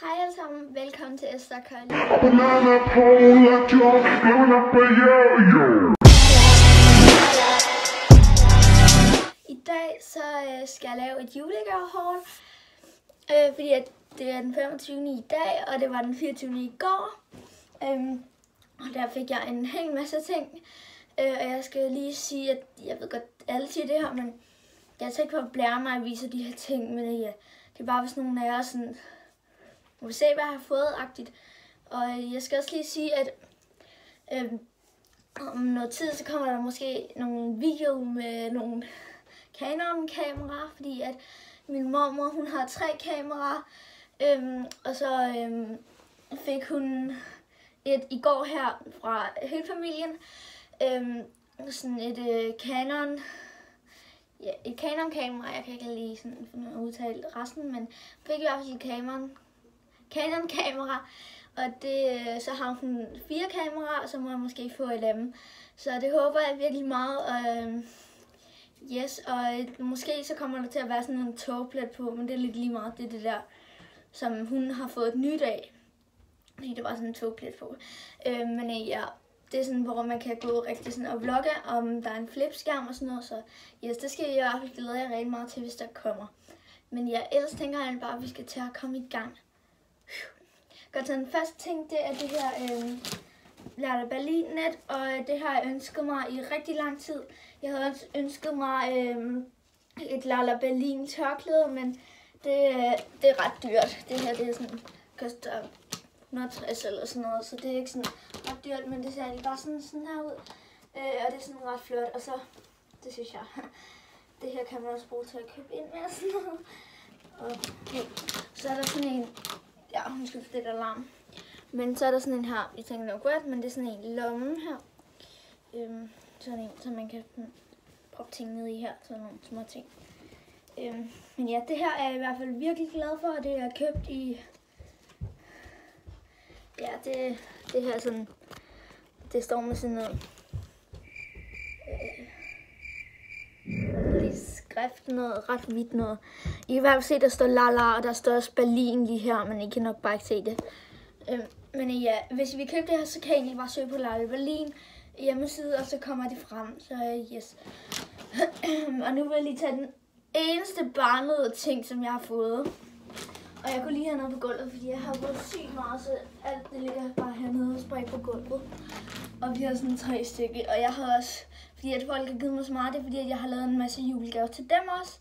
Hej alle sammen, velkommen til Esther Kold. I dag så skal jeg lave et julegavehaul, fordi at det er den 25. i dag, og det var den 24. i går. Og der fik jeg en hel masse ting, og jeg skal lige sige, at jeg ved godt, alle siger det her, men jeg er ikke for at blære mig at vise de her ting, men det er bare, hvis nogen af jer sådan, må vi se, hvad jeg har fået-agtigt. Og jeg skal også lige sige, at om noget tid, så kommer der måske nogle video med nogle Canon-kameraer, fordi at min mormor, hun har 3 kameraer, og så fik hun et i går her fra hele familien, sådan et Canon, ja, et Canon-kamera. Jeg kan ikke lige sådan udtale resten, men fik i hvert fald et Canon-kamera, og så har hun 4 kameraer, så må jeg måske få et af dem. Så det håber jeg virkelig meget. Yes, og måske så kommer der til at være sådan en togplet på, men det er lidt lige meget. Det er det der, som hun har fået et nyt af, fordi det var sådan en togplet på. Men ja, det er sådan, hvor man kan gå rigtig sådan og vlogge, om der er en flipskærm og sådan noget. Så yes, det skal jeg i hvert fald glæde jer rigtig meget til, hvis der kommer. Men ja, ellers tænker jeg bare, at vi skal til at komme i gang. Godt, så den første ting, det er det her Lærte Berlin-net, og det har jeg ønsket mig i rigtig lang tid. Jeg havde også ønsket mig et Lærte Berlin tørklæde, men det er ret dyrt. Det her, det er sådan, koster 160 eller sådan noget, så det er ikke sådan ret dyrt, men det ser egentlig bare sådan her ud. Og det er sådan ret flot, og så, det synes jeg, det her kan man også bruge til at købe ind med sådan noget. Og så er der sådan en, ja, hun skal få det alarm. Men så er der sådan en her, jeg tænker nok godt, men det er sådan en lomme her. Sådan en, så man kan proppe ting ned i her, sådan nogle små ting. Men ja, det her er jeg i hvert fald virkelig glad for, og det er købt i, ja, det her sådan, det står med sådan noget, skrift, noget ret hvidt noget. I kan i hvert fald se, der står Lala, og der står også Berlin lige her, men I kan nok bare ikke se det. Men ja, hvis vi køber det her, så kan I egentlig bare søge på Lala Berlin hjemmeside, og så kommer det frem, så yes. Og nu vil jeg lige tage den eneste barnede ting, som jeg har fået. Og jeg kunne lige have noget på gulvet, fordi jeg har fået sygt meget, så alt det ligger bare hernede og spredt på gulvet. Og vi har sådan 3 stykker, og jeg har også, fordi at folk har givet mig så meget, det er fordi, at jeg har lavet en masse julegaver til dem også.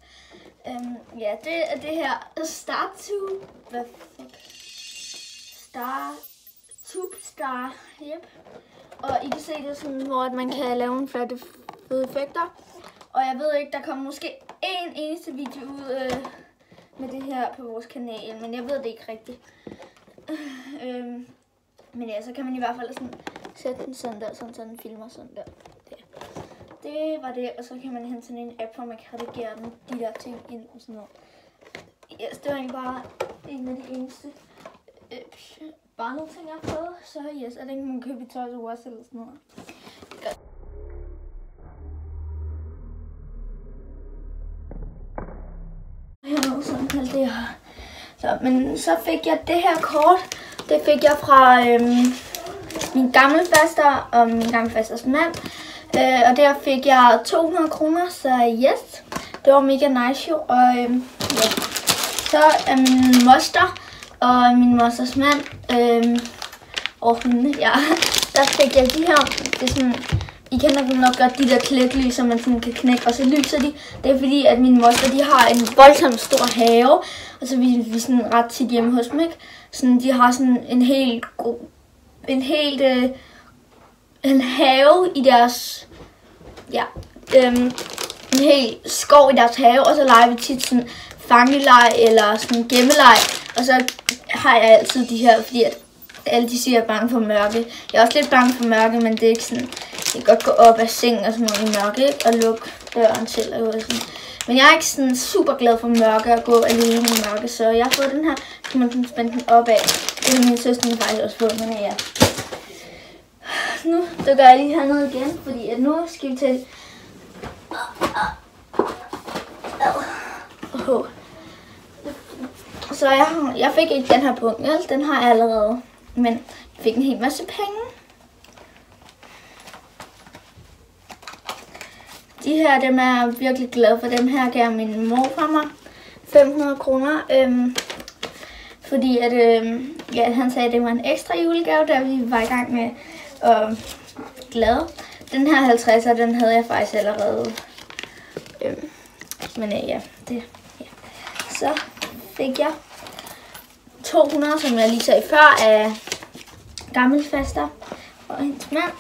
Ja, det er det her Startube. Hvad fuck? Star, yep. Og I kan se det sådan, hvor man kan lave en flotte fede effekter. Og jeg ved ikke, der kommer måske en eneste video ud med det her på vores kanal, men jeg ved det ikke rigtigt. Men ja, så kan man i hvert fald sådan sætte den sådan der, sådan den filmer sådan der. Det var det, og så kan man hente sådan en app, hvor man kan redigere de der ting ind og sådan noget. Yes, det var egentlig bare en af de eneste barnede ting, jeg har fået. Så yes, er det ikke, man kan købe i Toys R Us eller sådan noget. Godt. Sådan kaldte det her. Så, men så fik jeg det her kort. Det fik jeg fra min gamle faster og min gamle fasters mand. Og der fik jeg 200 kroner, så yes, det var mega nice jo. Og ja. Så er min moster og min mosters mand og hun, ja, der fik jeg de her. Det er sådan, I kender dem nok godt, de der klædlys, som man sådan kan knække, og så lyser de. Det er fordi, at min moster, de har en voldsomt stor have, og så vi sådan ret tit hjemme hos mig. Sådan, de har sådan en have i deres, ja, en hel skov i deres have, og så leger vi tit sådan fangeleg eller sådan gemmeleg, og så har jeg altid de her, fordi at alle de siger, at jeg er bange for mørke. Jeg er også lidt bange for mørke, men det er ikke sådan, jeg kan godt gå op af sengen og sådan noget i mørke, ikke? Og lukke døren til og sådan. Men jeg er ikke sådan super glad for mørke og gå alene i mørke, så jeg har fået den her, så kan man sådan spænde den op af. Det har min søster faktisk også fået, men ja. Nu dykker jeg lige hernede igen, fordi at nu skal vi til. Så jeg fik ikke den her bunke, den har jeg allerede. Men jeg fik en hel masse penge. De her, dem er jeg virkelig glad for. Dem her gav min mor fra mig 500 kroner. Fordi at, han sagde, at det var en ekstra julegave, da vi var i gang med at glade. Den her 50'er, den havde jeg faktisk allerede. Så fik jeg 200, som jeg lige sagde før, af gammelfaster og hendes mand.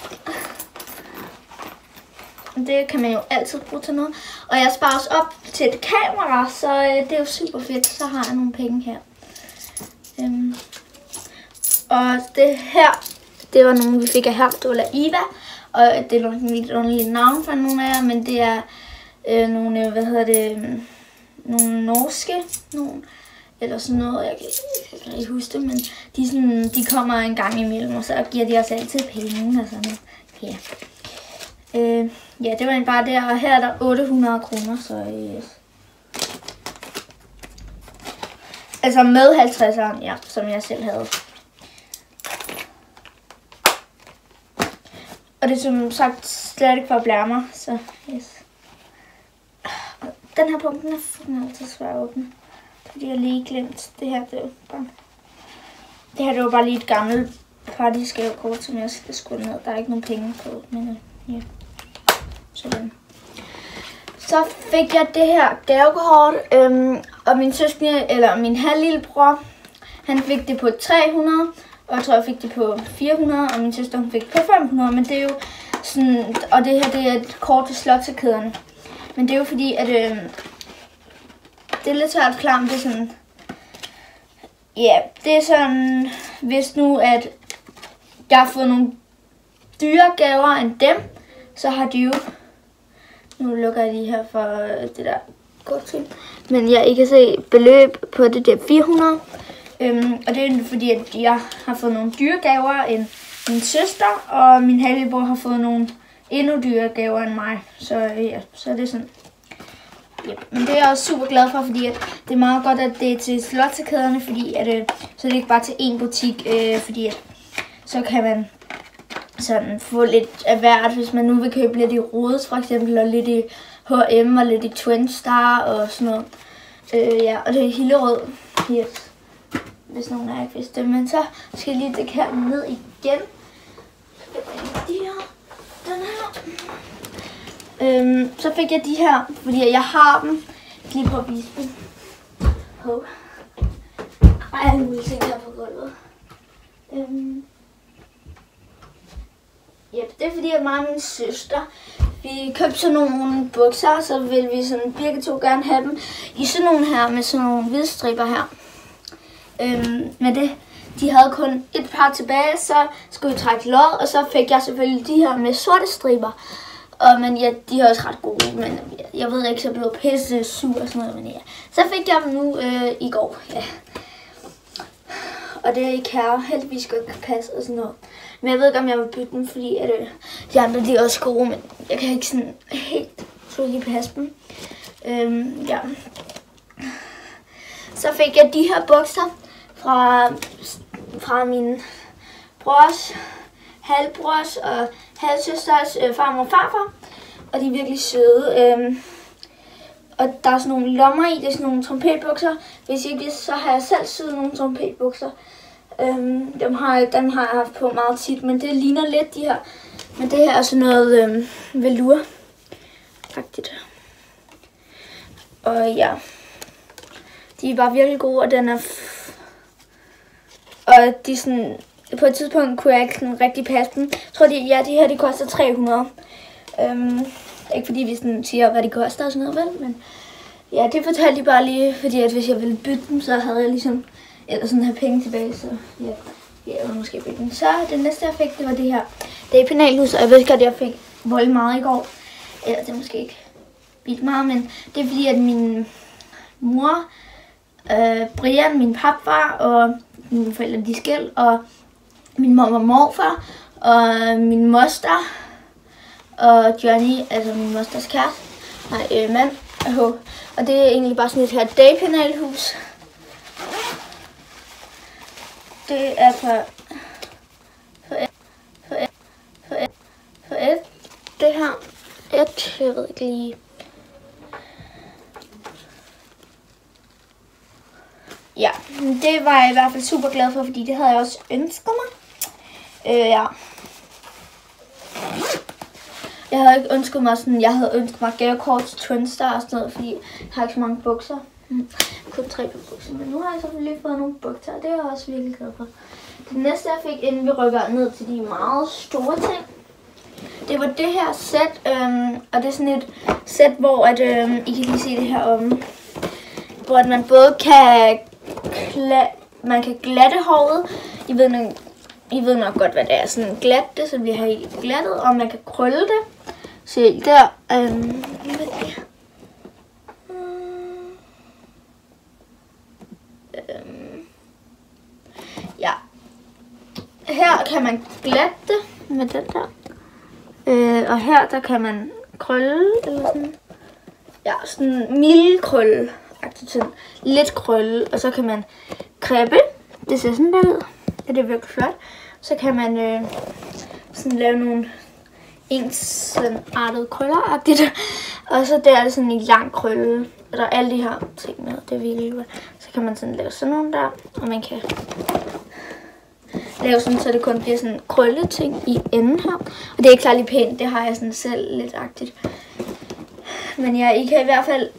Det kan man jo altid bruge til noget. Og jeg sparer også op til et kamera, så det er jo super fedt. Så har jeg nogle penge her. Og det her, det var nogle, vi fik af her. Det var Iva. Og det er nogle lidt underlige navn for nogle af jer, men det er nogle, nogle norske, eller sådan noget. Jeg kan ikke huske det, men de kommer en gang imellem, og så giver de os altid penge og sådan noget. Ja. Ja, det var bare der, og her er der 800 kroner, så yes. Altså med 50'eren, ja, som jeg selv havde. Og det er som sagt slet ikke for at blære mig, så yes. Den her punkt, den er fucking altid svær at åbne. Fordi jeg lige glemt det her, det var bare lige et gammelt partysgavekort, som jeg skal skrive ned. Der er ikke nogen penge på, men ja. Sådan. Så fik jeg det her gavekort, og min søskende, eller min halvlillebror, han fik det på 300, og jeg tror, jeg fik det på 400, og min søster fik det på 500, men det er jo sådan, og det her, det er et kort til Slotsarkæden. Men det er jo fordi, at det er lidt svært at forklare, men det er sådan, ja, det er sådan, hvis nu, at jeg har fået nogle dyre gaver end dem, så har de jo, nu lukker jeg lige her for det der kort til, men jeg ikke kan se beløb på det der 400. Og det er fordi, at jeg har fået nogle dyre gaver end min søster, og min halvbror har fået nogle endnu dyre gaver end mig. Så ja, så er det sådan. Yep. Men det er jeg også super glad for, fordi at det er meget godt, at det er til Slotsarkæderne, fordi at, så det er ikke bare til én butik, fordi at, så kan man sådan få lidt af hvert, hvis man nu vil købe lidt i Rhodes for eksempel, og lidt i H&M og lidt i Twinstar og sådan noget. Ja, og det er Hillerød, yes. Hvis nogen af jer ikke vidste det, men så skal jeg lige dække her ned igen. Den her. Så fik jeg de her, fordi jeg har dem. Lige på at vise dem. Hov. Ej, jeg vil se her på gulvet. Yep, det er fordi, at mig og min søster, vi købte sådan nogle bukser, så vil vi sådan begge to gerne have dem i sådan nogle her, med sådan nogle hvide striber her. Men det, de havde kun et par tilbage, så skulle vi trække lod, og så fik jeg selvfølgelig de her med sorte striber. Men ja, de er også ret gode, men jeg ved ikke, så jeg blev pisse sur og sådan noget, men ja. Så fik jeg dem nu i går, ja. Og det er ikke her, heldigvis godt kan passe og sådan noget. Men jeg ved ikke, om jeg vil bytte dem, fordi at, de andre de er også gode, men jeg kan ikke sådan helt lige passe dem. Ja. Så fik jeg de her bukser fra min brors, halvbrors og halvsøsters farmor og farfar. Og de er virkelig søde. Og der er sådan nogle lommer i, det er sådan nogle trompetbukser. Hvis ikke, så har jeg selv syet nogle trompetbukser. Dem har jeg haft på meget tit, men det ligner lidt de her. Men det her er sådan noget velour. Faktisk. Og ja. De er bare virkelig gode, og den er... Og de sådan... På et tidspunkt kunne jeg ikke sådan rigtig passe dem. Jeg tror, de her de koster 300. Ikke fordi vi sådan siger, hvad de koster og sådan noget, vel? Men ja, det fortalte de bare lige, fordi at hvis jeg ville bytte dem, så havde jeg ligesom... Eller sådan her penge tilbage, så ja, jeg ville måske bytte dem. Så det næste, jeg fik, det var det her. Det er i penalhus, og jeg ved godt, at jeg fik vold meget i går. Eller det er måske ikke vildt meget, men det er fordi, at min mor, Brian, min papfar og mine forældre, de skæld, og min mor og morfar, og min moster, og Johnny, altså min mosters kæreste, mand, og det er egentlig bare sådan et her daypenalhus. det er for et. Det her, jeg ved ikke lige. Ja, det var jeg i hvert fald super glad for, fordi det havde jeg også ønsket mig. Ja. Jeg havde ikke ønsket mig sådan, jeg havde ønsket mig gavekort til Twinstar og sådan noget, fordi jeg har ikke så mange bukser. Kun 3 bukser, men nu har jeg selvfølgelig fået nogle bukser, og det er jeg også virkelig glad for. Det næste jeg fik, inden vi rykker ned til de meget store ting, det var det her sæt, og det er sådan et sæt, hvor at, I kan lige se det her om, hvor man både kan glatte håret. I ved nok godt, hvad det er. Sådan glat det, så vi har helt glattet, og man kan krølle det. Se der. Ja. Her kan man glatte det med den der. Og her der kan man krølle, eller sådan. Ja, sådan mild krølle. Sådan lidt krølle, og så kan man kreppe. Det ser sådan der ud. Det er virkelig flot. Så kan man sådan lave nogle ensartede krøller-agtigt. Og så der er det sådan en lang krølle. Og der er alle de her ting med. Det er virkelig godt. Så kan man sådan lave sådan nogle der. Og man kan lave sådan, så det kun bliver sådan krølleting i enden her. Og det er ikke særlig pænt. Det har jeg sådan selv lidt agtigt. Men ja, I kan i hvert fald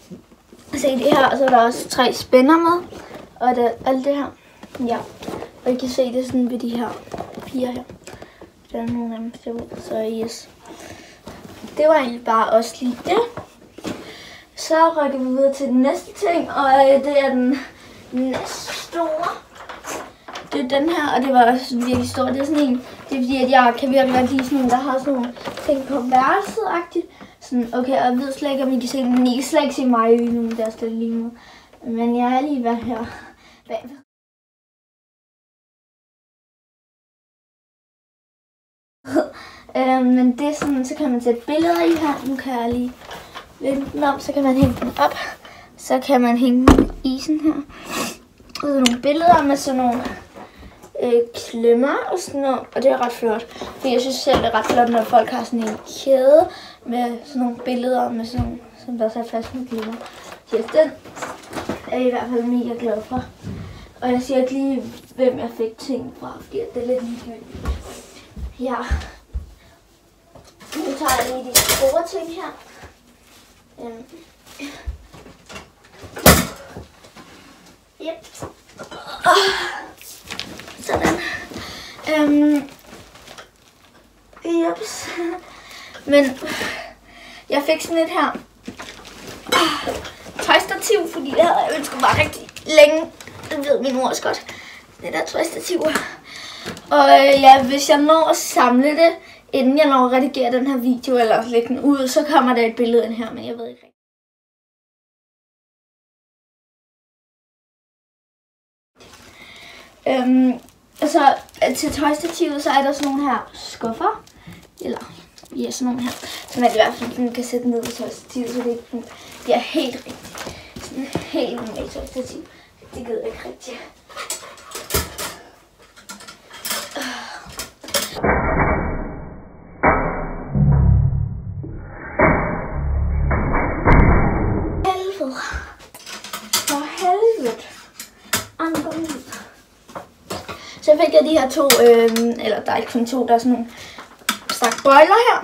se det her. Og så er der også 3 spænder med. Og der, alt det her. Ja. Og I kan se det sådan ved de her 4 her. Der er nogle af dem, der ud. Så yes. Det var egentlig bare også lige det. Så rykker vi videre til den næste ting. Og det er den næste store. Det er den her, og det var også virkelig stor. Det er sådan en, det er fordi, at jeg kan virkelig godt lide sådan en, der har sådan nogle ting på værelset-agtigt. Sådan, okay, og jeg ved slet ikke, om I kan se den, men I kan slet ikke se mig lige nu, der er slet lige nu. Men jeg er lige været her bagved. Men det er sådan, så kan man sætte billeder i her. Nu kan jeg lige vende den om, så kan man hænge den op. Så kan man hænge den i sådan her. Og så nogle billeder med sådan nogle klemmer og sådan noget. Og det er ret flot. For jeg synes selv, det er ret flot, når folk har sådan en kæde med sådan nogle billeder med sådan nogle, som der er sat fast med klemmer. Så den er jeg i hvert fald mega glad for. Og jeg siger ikke lige, hvem jeg fik ting fra, fordi det er lidt ligegyldigt. Ja. Nu tager jeg lige de store ting her. Yep. Sådan. Jeps. Men jeg fik sådan et her tøjstativ, fordi det havde jeg ønsket mig rigtig længe. Det ved min mor også godt. Det der tøjstativ. Og ja, hvis jeg når at samle det, inden jeg når at redigere den her video, eller lægge den ud, så kommer der et billede ind her, men jeg ved ikke rigtigt. Altså, til tøjstativet, så er der sådan nogle her skuffer. Eller, ja, sådan nogle her. Så man i hvert fald sådan, kan sætte ned i tøjstativet, så det bliver helt rigtigt. Sådan helt normalt tøjstativ. Det gider jeg ikke rigtigt. Helvede. For helvede. Ankommet. Så fik jeg de her 2, eller der er ikke kun 2, der er sådan nogle stak bøjler her.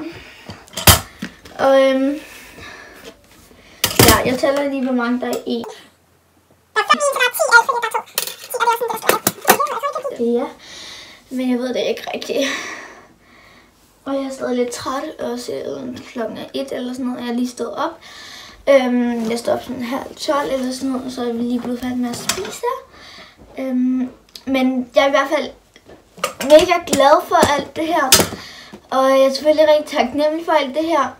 Og ja, jeg tæller lige, hvor mange der er i. Ja, men jeg ved det ikke rigtigt. Og jeg er stadig lidt træt, og klokken er 1 eller sådan noget, og jeg er lige stået op. Jeg stod op sådan 11:30 eller sådan noget, og så er vi lige blevet færdig med at spise. Men jeg er i hvert fald mega glad for alt det her. Og jeg er selvfølgelig rigtig taknemmelig for alt det her.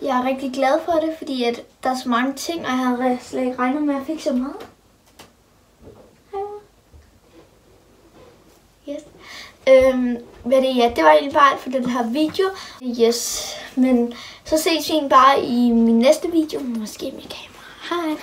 Jeg er rigtig glad for det, fordi at der er så mange ting, og jeg havde slet ikke regnet med, at jeg fik så meget. Yes. Det var egentlig bare alt for den her video. Yes. Men så ses vi bare i min næste video. Måske med kamera. Hej.